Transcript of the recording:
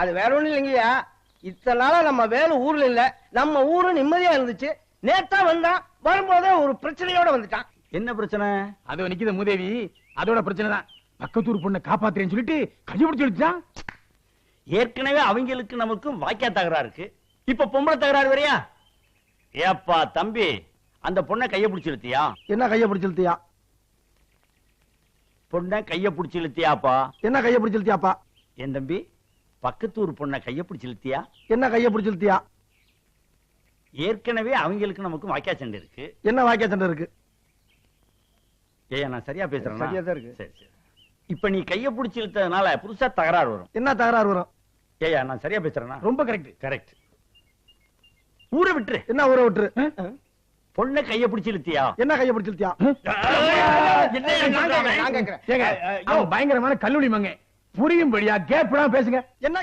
அது வேற ஒண்ணும் இல்லைங்கய்யா. இத்தனை நாளா நம்ம வேலை ஊர்ல இல்ல, நம்ம ஊரு நிம்மதியா இருந்துச்சு. நேத்தா வந்தான், வரும்போதே ஒரு பிரச்சனையோட வந்துட்டான். என்ன பிரச்சனை? அது நிக்கித மூதேவி, அதோட பிரச்சனை தான். பக்கத்தூர் பொண்ணை காப்பாத்துறேன்னு சொல்லிட்டு கையபிடிச்சு வச்சான். ஏற்கனவே அவங்களுக்கு நமக்கும் வாக்கியா தகராறு இருக்கு, இப்ப பொம்பளை தகராறு வரையா? ஏப்பா தம்பி, அந்த பொண்ணை கைய பிடிச்சு இழுத்தியா? என்ன கைய பிடிச்சு இழுத்தியா? பொண்ணை கைய பிடிச்சு இழுத்தியாப்பா? என்ன கைய பிடிச்சு இழுத்தியாப்பா? என் தம்பி, பக்கத்தூர் பொண்ணை கைய பிடிச்சு இழுத்தியா? என்ன கைய பிடிச்சு இழுத்தியா? ஏற்கனவே அவங்களுக்கு நமக்கும் வாக்கியா சண்டை இருக்கு. என்ன வாக்கியா சண்டை இருக்கு? ஏய், நான் சரியா பேசுறேன்? சரியா தான் இருக்கு. சரி சரி. இப்ப நீ கைய பிடிச்சு இழுத்ததுனால புதுசா தகராறு வரும். என்ன தகராறு வரும்? ஏயா, நான் சரியா பேசுறேன்னா? ரொம்ப கரெக்ட். கரெக்ட். ஊரை விட்டுரு. என்ன ஊரை விட்டுரு? பொண்ணை கைய பிடிச்சு இழுத்தியா? என்ன கைய பிடிச்சு இழுத்தியா? நான் கேக்குறேன். ஏங்க, அவன் பயங்கரமான கல்லூரி மங்க. புரியும்படியா கேப் பேசுங்க. என்ன